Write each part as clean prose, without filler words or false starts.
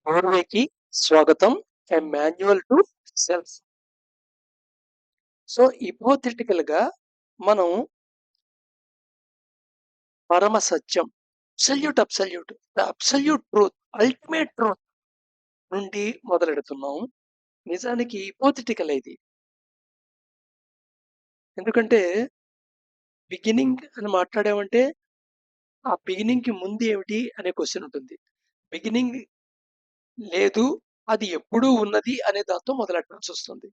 పూర్వకి స్వాగతం. A manual to self. So, హిపోథెటికల్‌గా మనం పరమ సత్యం, absolute, the absolute truth, ultimate truth నుండి మొదలెడుతున్నాం. నిజానికి హిపోథెటికల్ ఇది. ఎందుకంటే బిగినింగ్ అని మాట్లాడామంటే, ఆ బిగినింగ్‌కి ముందు ఏమిటి అనే క్వెషన్ ఉంటుంది. బిగినింగ్ లేదు, అది ఎప్పుడూ ఉన్నది అనే దాంతో మొదలెట్టాల్సొస్తుంది.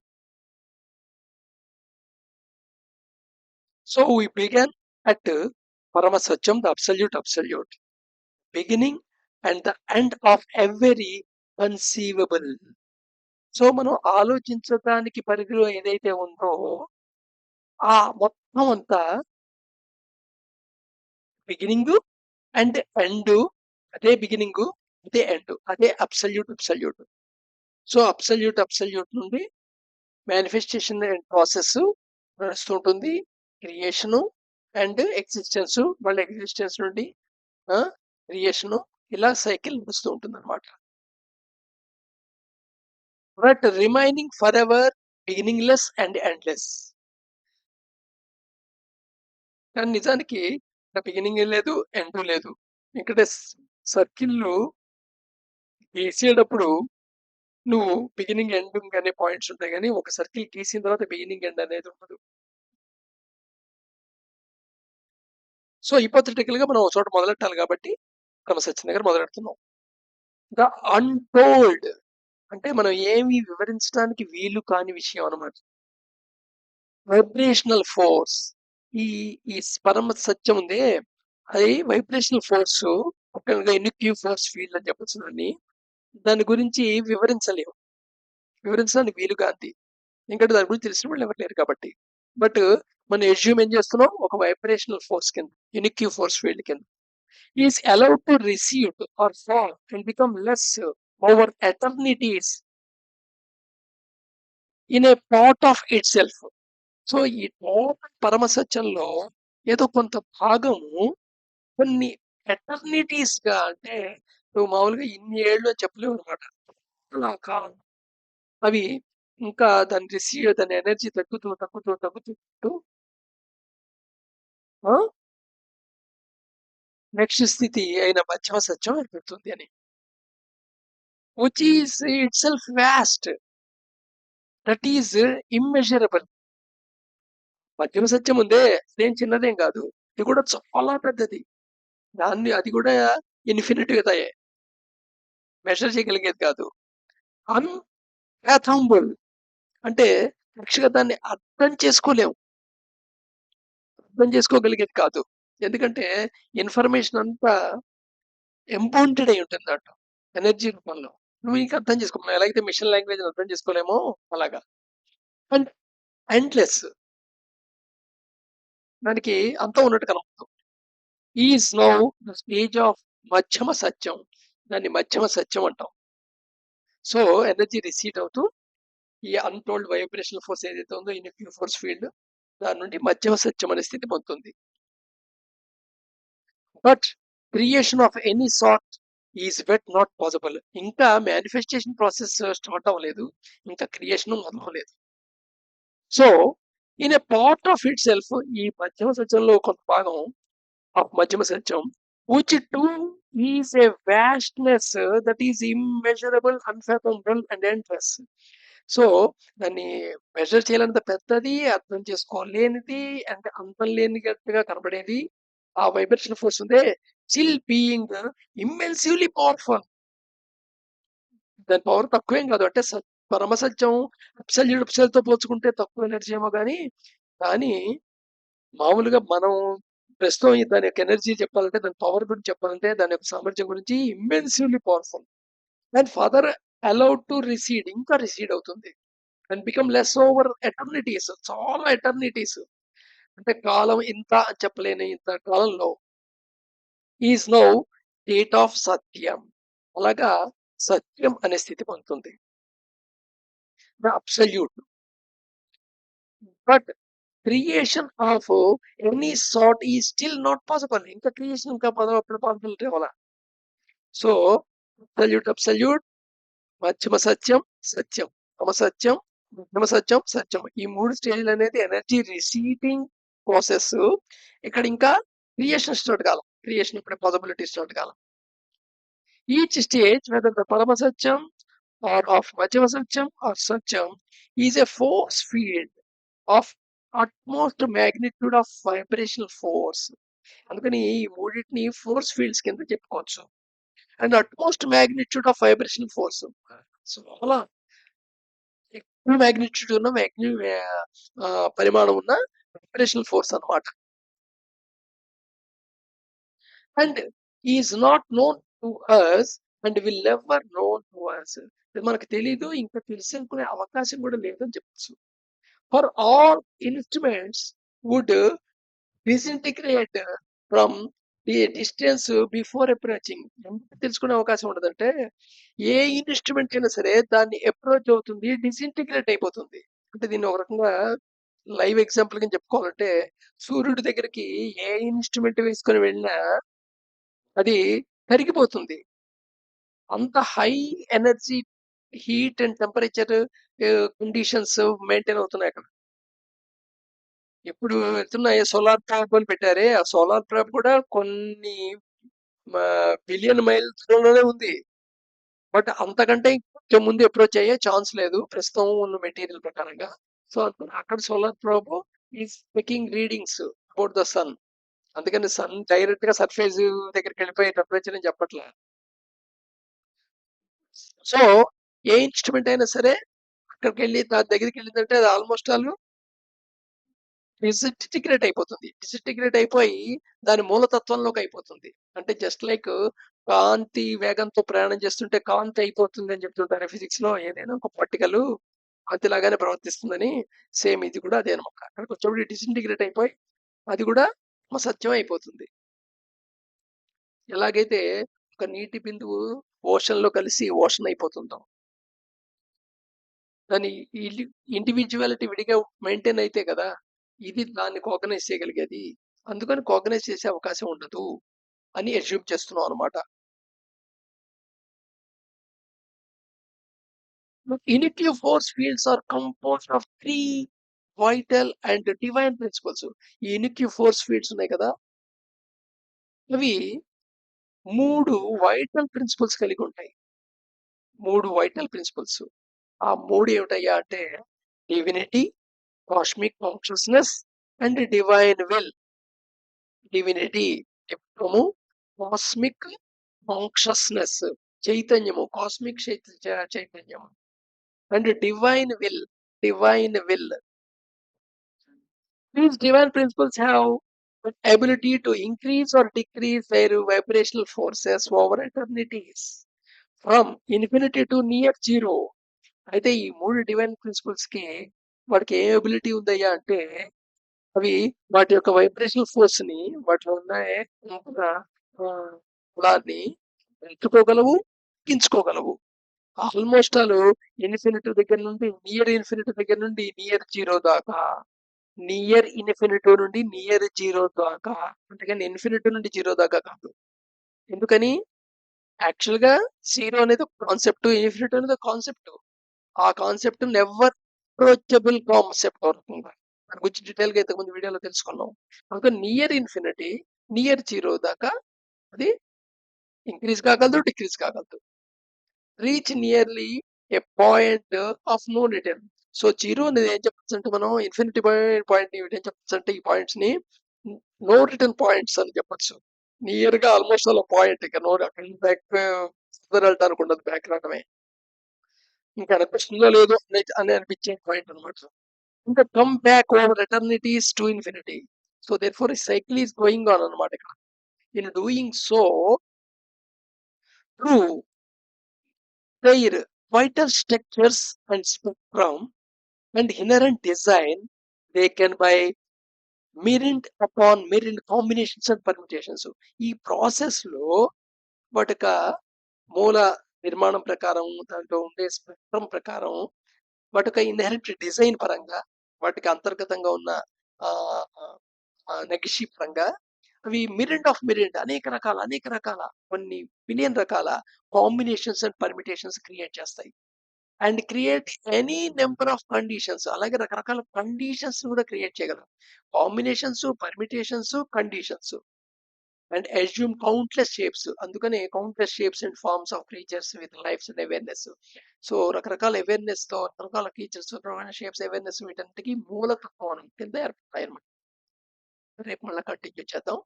సో, వి బిగాన్ అట్ పరమ సత్యం, the absolute. Beginning and the end of every conceivable. So మనం ఆలోచించడానికి పరిధిలో ఏదైతే ఉందో ఆ మొత్తం అంతా బిగినింగ్ అండ్ ఎండ్, అదే బిగినింగ్, అదే ఎండ్, అదే అబ్సల్యూట్. సో అబ్సల్యూట్ నుండి మేనిఫెస్టేషన్ అండ్ ప్రాసెస్ నడుస్తుంటుంది. క్రియేషను అండ్ ఎగ్జిస్టెన్స్, మళ్ళీ ఎగ్జిస్టెన్స్ నుండి క్రియేషను, ఇలా సైకిల్ నడుస్తూ ఉంటుంది అనమాట. But remaining for ever beginningless and endless. కానీ నిజానికి బిగినింగ్ లేదు, ఎండ్ లేదు. ఇక్కడ సర్కిల్ గీసేటప్పుడు నువ్వు బిగినింగ్ ఎండింగ్ అనే పాయింట్స్ ఉంటాయి, కానీ ఒక సర్కిల్ గీసిన తర్వాత బిగినింగ్ ఎండ్ అనేది ఉండదు. సో హిపోథెటికల్ గా మనం ఒక చోట మొదలెట్టాలి కాబట్టి క్రమశిక్షణ దగ్గర మొదలెడుతున్నాం. ద అన్టోల్డ్ అంటే మనం ఏమి వివరించడానికి వీలు కాని విషయం అనమాట. Vibrational force. ఈ ఈ పరమ సత్యం ఉందే, అది వైబ్రేషనల్ ఫోర్స్, ముఖ్యంగా ఎన్క్యూ ఫోర్స్ ఫీల్డ్ అని చెప్పొచ్చు దాన్ని. దాని గురించి వివరించలేము, వివరించడానికి వీలు కాంతి. ఎందుకంటే దాని గురించి తెలిసిన వాళ్ళు ఎవరు లేరు కాబట్టి. బట్ మనం ఎస్యూమ్ ఏం చేస్తున్నాం, ఒక వైబ్రేషనల్ ఫోర్స్ కింద, యూనిక్యూ ఫోర్స్ ఫీల్డ్ కింద is allowed to receive or fall and become less over eternities in a part of itself. So ఈ టోటల్ పరమ సత్యంలో ఏదో కొంత భాగము కొన్ని ఎటర్నిటీస్ గా, అంటే నువ్వు మామూలుగా ఇన్ని ఏళ్ళు అని చెప్పలేవు అనమాట. అలా కాలం అవి ఇంకా దాని రిసీవ్, దాని ఎనర్జీ తగ్గుతూ నెక్స్ట్ స్థితి అయిన మధ్యమ సత్యం ఏర్పడుతుంది అని. Which is it self vast, that is immeasurable. మధ్యమ సత్యం ఉందే, అదేం చిన్నదేం కాదు, ఇది కూడా చాలా పెద్దది. దాన్ని అది కూడా ఇన్ఫినిటీ అవుతాయి, మెజర్ చేయగలిగేది కాదు. అన్ఫాథమబుల్ అంటే యాక్చువల్గా దాన్ని అర్థం చేసుకోగలిగేది కాదు. ఎందుకంటే ఇన్ఫర్మేషన్ అంతా ఎంబౌంటెడ్ అయి ఉంటుంది దాంట్లో, ఎనర్జీ రూపంలో. నువ్వు ఇంకా అర్థం చేసుకో, మనం ఎలాగైతే మిషన్ లాంగ్వేజ్ అర్థం చేసుకోలేమో అలాగా. అండ్ ఎండ్లెస్, దానికి అంతం ఉన్నట్టు కనపడదు. Is now the stage of మధ్యమ సత్యం. దాన్ని మధ్యమ సత్యం అంటాం. సో ఎనర్జీ రిసీట్ అవుతూ ఈ అన్టోల్డ్ వైబ్రేషనల్ ఫోర్స్ ఏదైతే ఉందో, ఇన్ఫ్యూ ఫోర్స్ ఫీల్డ్, దాని నుండి మధ్యమ సత్యం అనే స్థితి పొందుతుంది. But creation of any sort is yet not possible. ఇంకా మేనిఫెస్టేషన్ ప్రాసెస్ స్టార్ట్ అవ్వలేదు, ఇంకా క్రియేషన్ మొదలవలేదు. So in a part of itself, ఈ మధ్యమ సత్యంలో కొంత భాగం ఆఫ్ మధ్యమ సత్యం, which too is a vastness that is immeasurable, unfathomable and endless. So దాన్ని మెజర్ చేయలేనంత పెద్దది, అర్థం చేసుకోలేనిది, అంటే అంతం లేనిగా కనబడేది ఆ వైబ్రేషన్ ఫోర్స్ ఉందే, చిల్ బీయింగ్ ఇమ్మెన్సివ్లీ పవర్ఫుల్. దాని పవర్ తక్కువేం కాదు, అంటే పరమ సత్యం అబ్సల్యూట్ తో పోల్చుకుంటే తక్కువ ఎనర్జీ ఏమో కానీ, కానీ మామూలుగా మనం ప్రస్తుతం దాని యొక్క ఎనర్జీ చెప్పాలంటే, దాని పవర్ గురించి చెప్పాలంటే, దాని యొక్క సామర్థ్యం గురించి immensely powerful. And further allowed to recede, ఇంకా రిసీడ్ అవుతుంది. And become less over eternities, చాలా ఎటర్నిటీస్, అంటే కాలం ఇంత అని చెప్పలేని ఇంత కాలంలో ఈజ్ నౌ స్టేట్ ఆఫ్ సత్యం. అలాగా సత్యం అనే స్థితి పొందుతుంది, the absolute. But creation of any sort is still not possible. ఇంకా క్రియేషన్ ఇంకా పాసిబిలిటీ అవ్వాల. సో అబ్సల్యూట్ మధ్యమ సత్యం, సత్యం, సమసత్యం, మధ్యమ సత్యం, సత్యం. ఈ 3 స్టేజ్‌లనేది ఎనర్జీ రిసీవింగ్ ప్రాసెస్. ఇక్కడ ఇంకా క్రియేషన్ స్టార్ట్ కాల. క్రియేషన్ ఇప్పుడే పాసిబిలిటీ స్టార్ట్ కాల. Each stage, whether the Parama Satyam or of Madhyama Satyam or Satyam, is a force field of utmost magnitude of vibrational force. అందుకని ఈ మూడింటిని ఫోర్స్ ఫీల్డ్స్ కింద చెప్పుకోవచ్చు. And utmost magnitude of vibrational force. చాలా ఎక్కువ magnitude ఉన్న పరిమాణం ఉన్న వైబ్రేషనల్ ఫోర్స్ అన్నమాట. And is not known to us and will never known to us. మనకు తెలీదు, ఇంకా తెలుసుకునే అవకాశం కూడా లేదని చెప్పచ్చు. For all instruments would disintegrate from the distance before approaching. ఎందుకు తెలుసుకునే అవకాశం ఉండదంటే, ఏ ఇన్స్ట్రుమెంట్ అయినా సరే దాన్ని అప్రోచ్ అవుతుంది, డిసింటిగ్రేట్ అయిపోతుంది. అంటే దీన్ని ఒక రకంగా లైవ్ ఎగ్జాంపుల్ గా చెప్పుకోవాలంటే, సూర్యుడి దగ్గరికి ఏ ఇన్స్ట్రుమెంట్ వేసుకొని వెళ్ళినా అది కరిగిపోతుంది. అంత high energy, heat and temperature conditions maintain అవుతున్నాయి అక్కడ. ఇప్పుడు వెళ్తున్నాయి సోలార్ ప్రోబ్ అని పెట్టారే, ఆ సోలార్ ప్రోబ్ కూడా కొన్ని బిలియన్ మైల్స్ లోనే ఉంది. బట్ అంతకంటే కొంచెం ముందు అప్రోచ్ అయ్యే ఛాన్స్ లేదు ప్రస్తుతం ఉన్న మెటీరియల్ ప్రకారంగా. సో అక్కడ solar probe is taking readings about the sun. అందుకని సన్ డైరెక్ట్ గా సర్ఫేస్ దగ్గరికి వెళ్ళిపోయి టెంపరేచర్ అని చెప్పట్లే. సో ఏ ఇన్స్ట్రుమెంట్ అయినా సరే అక్కడికి వెళ్ళి దాని దగ్గరికి వెళ్ళిందంటే అది ఆల్మోస్ట్ ఆల్ డిసింటిగ్రేట్ అయిపోతుంది. డిసింటిగ్రేట్ అయిపోయి దాని మూలతత్వంలోకి అయిపోతుంది. అంటే జస్ట్ లైక్ కాంతి వేగంతో ప్రయాణం చేస్తుంటే కాంతి అయిపోతుంది అని చెప్తుంటారు ఫిజిక్స్ లో. ఏదైనా ఒక పార్టికల్ కాంతి లాగానే ప్రవర్తిస్తుందని, సేమ్ ఇది కూడా అదే అనమాట. అక్కడికి వచ్చేప్పుడు డిసింటిగ్రేట్ అయిపోయి అది కూడా సత్యం అయిపోతుంది. ఎలాగైతే ఒక నీటి బిందువు ఓషన్ లో కలిసి ఓషన్ అయిపోతుందో, దాని ఇండివిజువాలిటీ విడిగా మెయింటైన్ అయితే కదా ఇది దాన్ని కోఆర్గనైజ్ చేయగలిగేది. అందుకని కోఆర్గనైజ్ చేసే అవకాశం ఉండదు అని అస్యూమ్ చేస్తున్నాం అనమాట. Unitive force fields are composed of 3 vital and divine principles. ఈ ఇనిటివ్ ఫోర్స్ ఫీల్డ్స్ ఉన్నాయి కదా, అవి 3 వైటల్ ప్రిన్సిపల్స్ కలిగి ఉంటాయి. 3 వైటల్ ప్రిన్సిపల్స్. ఆ 3 ఏమిటయ్యా అంటే divinity, cosmic consciousness and divine will. Divinity చెప్తాము, కాస్మిక్ కాన్షియస్నెస్ చైతన్యము, కాస్మిక్ చైతన్యము, and divine will, divine will. These divine principles have the ability to increase or decrease their vibrational forces over eternities from infinity to near zero. అయితే ఈ 3 divine principles కి వాటికి ఏ ability ఉందయ్యా అంటే, అవి వాటి యొక్క వైబ్రేషనల్ ఫోర్స్ ని వాటిలో ఉన్న దాన్ని పెంచుకోగలవు, తగ్గించుకోగలవు. ఆల్మోస్ట్ ఆల్ ఇన్ఫినిటీ దగ్గర నుండి నియర్ జీరో దాకా, నియర్ ఇన్ఫినిటీ నుండి నియర్ జీరో దాకా. అంతేగాని ఇన్ఫినిటీ నుండి జీరో దాకా కాదు. ఎందుకని? యాక్చువల్ గా జీరో అనేది ఒక కాన్సెప్ట్, ఇన్ఫినిటీ అనేది ఒక కాన్సెప్ట్. ఆ కాన్సెప్ట్ నెవర్ అప్రోచబుల్ కాన్సెప్ట్ అవుతుంది. దాని గురించి డీటెయిల్ గా ఇంతకుముందు వీడియోలో తెలుసుకున్నాం. అందుకని నియర్ ఇన్ఫినిటీ, నియర్ జీరో దాకా అది ఇంక్రీజ్ కాగలదు, డిక్రీజ్ కాగలదు. Reach nearly a point of no return. So zero అనేది ఏం చెప్పచ్చు అంటే, మనం ఇన్ఫినిటీ పాయింట్ ఏం చెప్పచ్చు అంటే, ఈ పాయింట్స్ ని నో రిటర్న్ పాయింట్స్ అని చెప్పొచ్చు. నియర్ గా ఆల్మోస్ట్ అలా పాయింట్, ఇక నో బ్యాక్ వెళ్ళటానికి ఉండదు, బ్యాక్ రావడమే. ఇంకా అనిపిస్తుందో లేదో అని అనిపించే పాయింట్ అనమాట. ఇంకా come back over eternities to infinity. So therefore cycle is going on అనమాట ఇక్కడ. In doing so, through their vital structures and spectrum and inherent design, they can by myriad upon myriad combinations and permutations. ఈ process లో వాటి యొక్క మూల నిర్మాణం ప్రకారం, దాంట్లో ఉండే స్పెక్ట్రమ్ ప్రకారం, వాటి యొక్క ఇన్హెరెంట్ డిజైన్ పరంగా, వాటికి అంతర్గతంగా ఉన్న నెగిషి పరంగా, అవి మిరియండ్ అనేక రకాల కొన్ని బిలియన్ రకాల కాంబినేషన్స్ అండ్ పర్మిటేషన్స్ క్రియేట్ చేస్తాయి. And create any number of conditions. అలాగే రకరకాల కండిషన్స్ కూడా క్రియేట్ చేయగలం. Combinations, permutations, conditions. And assume countless shapes. అందుకనే countless shapes and forms of creatures with lifes and awareness. So, రకరకాల అవేర్‌నెస్‌తో రకరకాల క్రీచర్స్, రకరకాల షేప్స్, అవేర్‌నెస్ వీటన్నిటికి మూలతత్వం కింద ఏర్పడతాయన్నమాట. రేపు మళ్ళా కంటిన్యూ చేద్దాం.